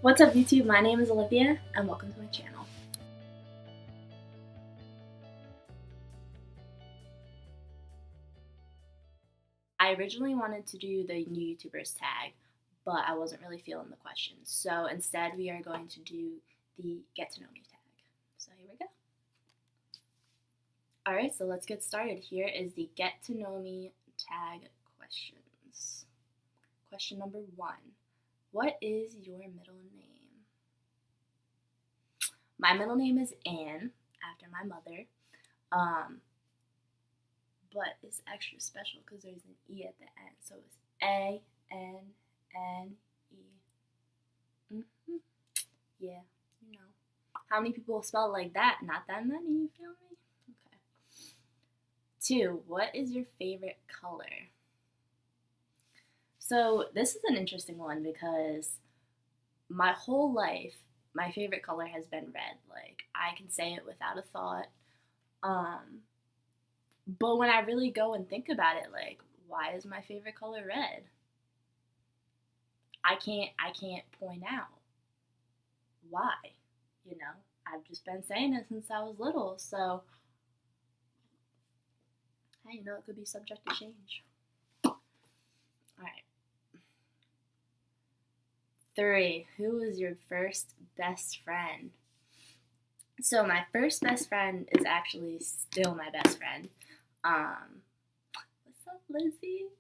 What's up YouTube? My name is Olivia and welcome to my channel. I originally wanted to do the new YouTubers tag, but I wasn't really feeling the questions. So instead we are going to do the get to know me tag. So here we go. Alright, so let's get started. Here is the get to know me tag questions. Question number 1. What is your middle name? My middle name is Anne, after my mother, but it's extra special because there's an E at the end, so it's A-N-N-E. Yeah, you know. How many people spell it like that? Not that many, you feel me? Okay. 2, what is your favorite color? So this is an interesting one because my whole life, my favorite color has been red. Like, I can say it without a thought. But when I really go and think about it, like, why is my favorite color red? I can't point out why, you know? I've just been saying it since I was little, so hey, you know, it could be subject to change. Alright. 3, who was your first best friend? So my first best friend is actually still my best friend. What's up, Lizzie?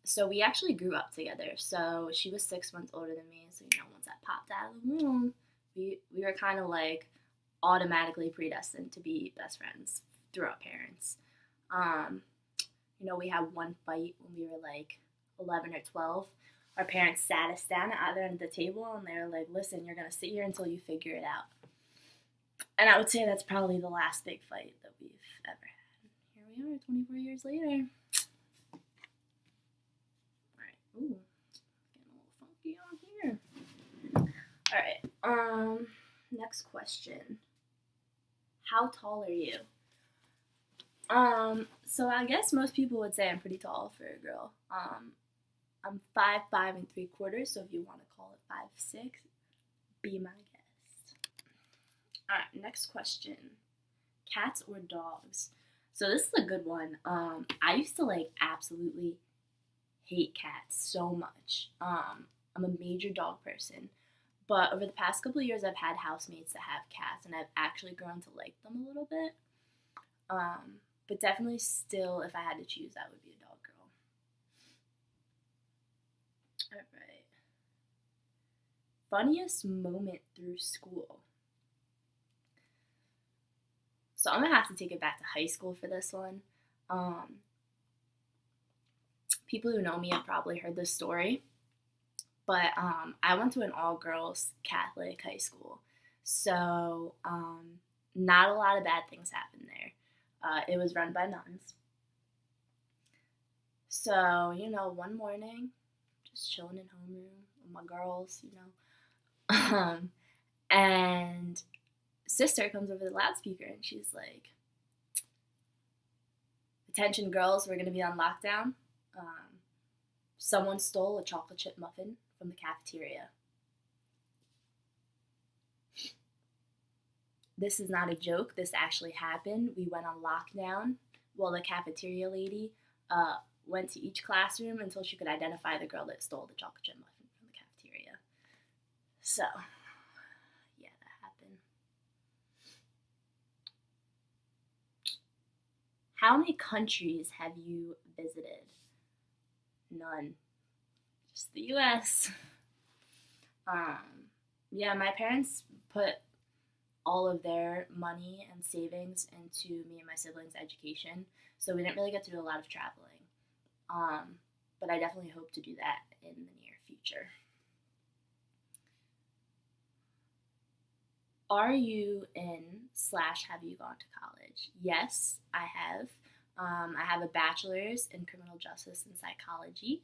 So we actually grew up together. So she was 6 months older than me. So, you know, once I popped out of the womb, we were kind of like automatically predestined to be best friends through our parents. You know, we had one fight when we were like 11 or 12. Our parents sat us down at either end of the table and they were like, listen, you're going to sit here until you figure it out. And I would say that's probably the last big fight that we've ever had. Here we are, 24 years later. Alright, ooh, getting a little funky on here. Alright, next question. How tall are you? So I guess most people would say I'm pretty tall for a girl. I'm 5'5" 3/4", so if you want to call it 5'6", be my guest. Alright, next question. Cats or dogs? So this is a good one. I used to like absolutely hate cats so much. I'm a major dog person. But over the past couple of years, I've had housemates that have cats, and I've actually grown to like them a little bit. But definitely still, if I had to choose, I would be a dog girl. Alright. Funniest moment through school. So I'm going to have to take it back to high school for this one. People who know me have probably heard this story. But I went to an all-girls Catholic high school. So not a lot of bad things happened there. It was run by nuns. So, you know, one morning, just chilling in homeroom with my girls, you know. And sister comes over the loudspeaker and she's like, attention girls, we're going to be on lockdown. Someone stole a chocolate chip muffin from the cafeteria. This is not a joke. This actually happened. We went on lockdown while the cafeteria lady went to each classroom until she could identify the girl that stole the chocolate chip muffin from the cafeteria. So, yeah, that happened. How many countries have you visited? None. Just the US. Yeah, my parents put all of their money and savings into me and my siblings' education, so we didn't really get to do a lot of traveling. But I definitely hope to do that in the near future. Are you in/have you gone to college? Yes, I have. I have a bachelor's in criminal justice and psychology,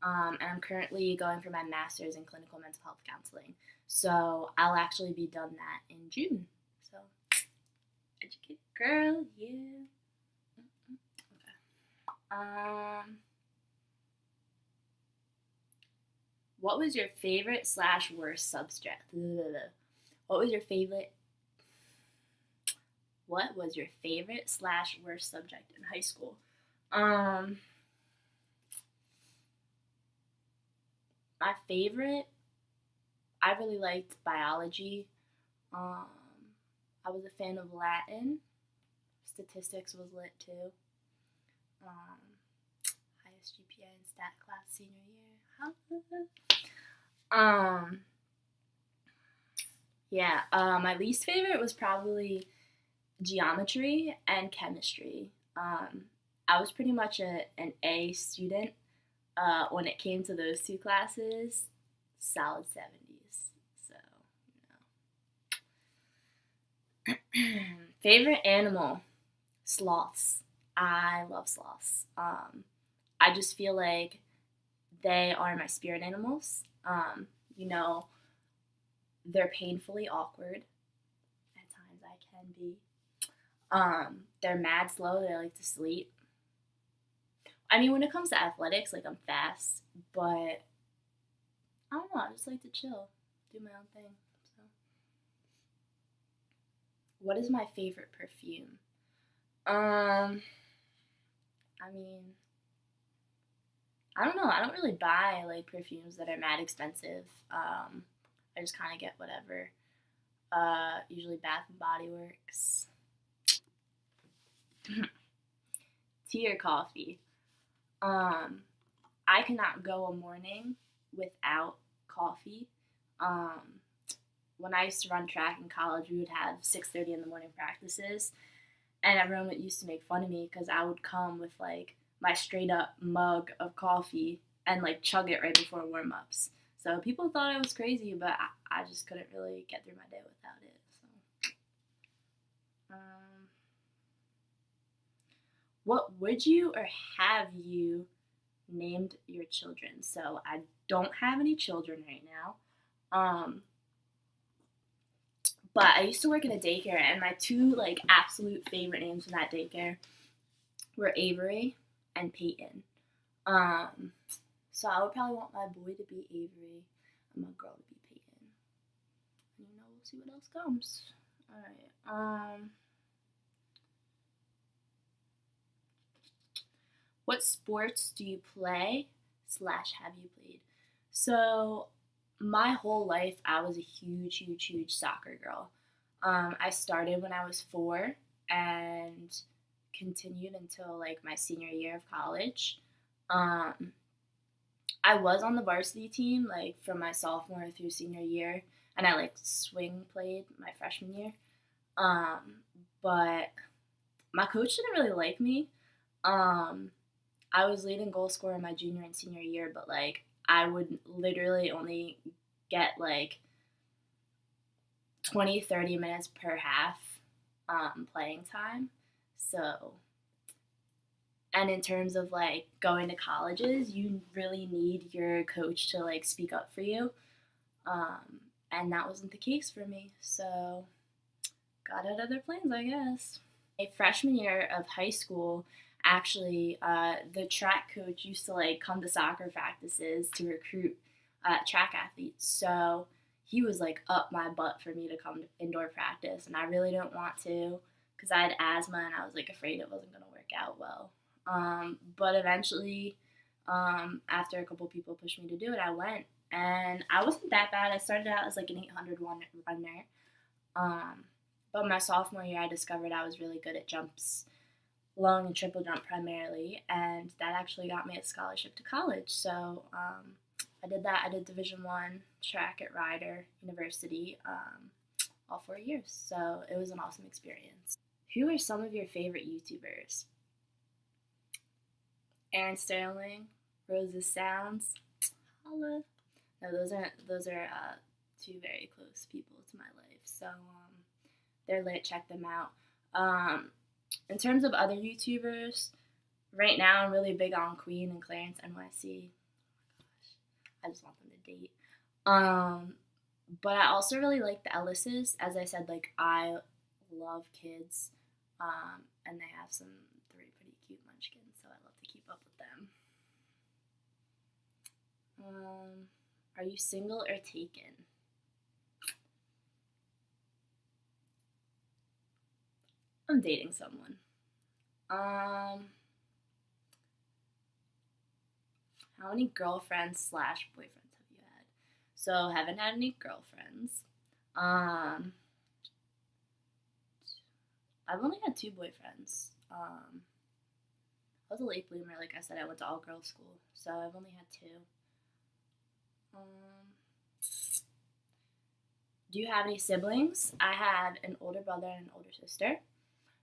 and I'm currently going for my master's in clinical mental health counseling. So I'll actually be done that in June. So, educated girl, yeah. Okay. What was your favorite slash worst subject? What was your favorite? What was your favorite slash worst subject in high school? Um, my favorite, I really liked biology. Um, I was a fan of Latin. Statistics was lit too. Um, highest GPA in stat class senior year. Um, yeah. My least favorite was probably geometry and chemistry. I was pretty much an A student when it came to those two classes. Solid 70s. So, favorite animal? Sloths. I love sloths. I just feel like they are my spirit animals. You know, they're painfully awkward. At times I can be. They're mad slow. They like to sleep. I mean, when it comes to athletics, like I'm fast, but I don't know. I just like to chill, do my own thing. So, what is my favorite perfume? I mean, I don't know. I don't really buy like perfumes that are mad expensive. I just kind of get whatever. Usually Bath and Body Works. Tea or coffee? Um, I cannot go a morning without coffee. Um, when I used to run track in college, we would have 6:30 in the morning practices, and everyone used to make fun of me because I would come with like my straight up mug of coffee and like chug it right before warm ups. So people thought I was crazy, but I just couldn't really get through my day without it. So, what would you or have you named your children? So I don't have any children right now. Um, but I used to work in a daycare, and my two like absolute favorite names in that daycare were Avery and Peyton. Um, so I would probably want my boy to be Avery and my girl to be Peyton. And, we'll see what else comes. All right. What sports do you play slash have you played? So my whole life I was a huge, huge, huge soccer girl. I started when I was 4 and continued until like my senior year of college. Um, I was on the varsity team like from my sophomore through senior year, and I like swing played my freshman year. Um, but my coach didn't really like me. Um, I was leading goal scorer my junior and senior year, but like I would literally only get like 20, 30 minutes per half playing time. So, and in terms of like going to colleges, you really need your coach to like speak up for you. And that wasn't the case for me. So, got out other plans, I guess. My freshman year of high school, actually, the track coach used to like come to soccer practices to recruit track athletes. So he was like up my butt for me to come to indoor practice, and I really didn't want to because I had asthma and I was like afraid it wasn't going to work out well. But eventually, after a couple people pushed me to do it, I went, and I wasn't that bad. I started out as like an 800 runner. Um, but my sophomore year, I discovered I was really good at jumps, long and triple jump primarily, and that actually got me a scholarship to college. So I did that. I did Division 1 track at Rider University all 4 years. So it was an awesome experience. Who are some of your favorite YouTubers? Aaron Sterling, Rose's Sounds, holla. No, those are two very close people to my life. So they're lit. Check them out. In terms of other YouTubers, right now I'm really big on Queen and Clarence NYC. Oh my gosh, I just want them to date. But I also really like the Ellises. As I said, like I love kids, and they have some 3 pretty cute munchkins, so I love to keep up with them. Are you single or taken? I'm dating someone. How many girlfriends slash boyfriends have you had? So haven't had any girlfriends. I've only had two boyfriends. I was a late bloomer, like I said. I went to all girls school, so I've only had two. Um, do you have any siblings? I had an older brother and an older sister.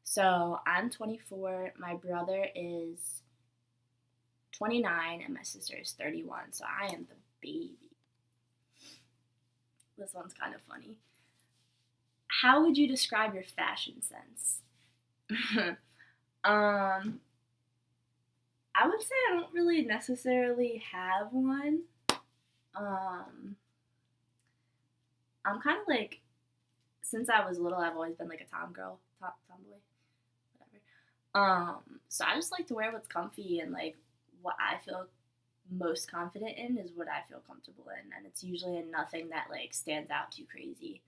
So I'm 24. My brother is 29, and my sister is 31. So I am the baby. This one's kind of funny. How would you describe your fashion sense? I would say I don't really necessarily have one. I'm kind of like, since I was little, I've always been like a tomboy, whatever. So I just like to wear what's comfy, and like what I feel most confident in is what I feel comfortable in, and it's usually in nothing that like stands out too crazy.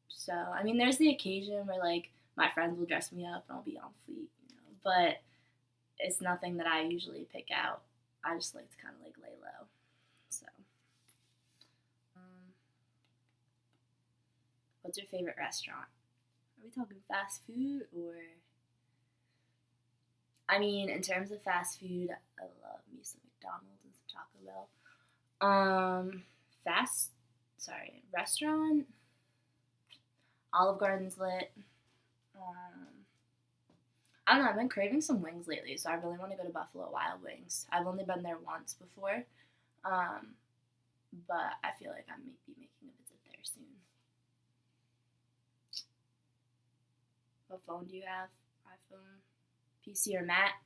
So I mean, there's the occasion where like my friends will dress me up and I'll be on fleek, but it's nothing that I usually pick out. I just like to kind of like lay low. So, what's your favorite restaurant? Are we talking fast food or? I mean, in terms of fast food, I love me some McDonald's and some Taco Bell. Restaurant. Olive Garden's lit. I don't know. I've been craving some wings lately, so I really want to go to Buffalo Wild Wings. I've only been there once before, but I feel like I may be making a visit there soon. What phone do you have? iPhone, PC, or Mac?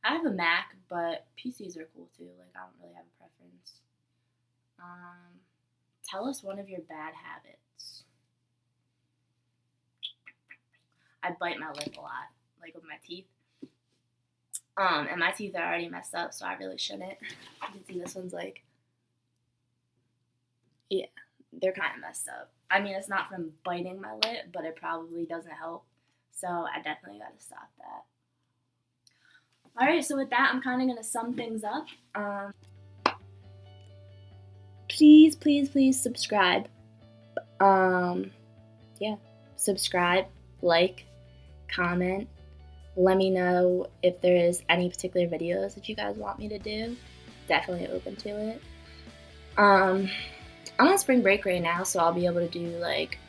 I have a Mac, but PCs are cool too. Like I don't really have a preference. Tell us one of your bad habits. I bite my lip a lot, like with my teeth. And my teeth are already messed up, so I really shouldn't. You can see this one's like, yeah, they're kind of messed up. I mean, it's not from biting my lip, but it probably doesn't help. So I definitely got to stop that. All right, so with that, I'm kind of going to sum things up. Please, please, please subscribe. Subscribe, like, comment. Let me know if there is any particular videos that you guys want me to do. Definitely open to it. I'm on spring break right now, so I'll be able to do like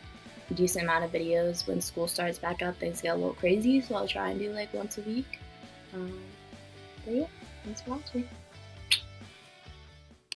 a decent amount of videos. When school starts back up, things get a little crazy, so I'll try and do like once a week. But yeah, thanks for watching.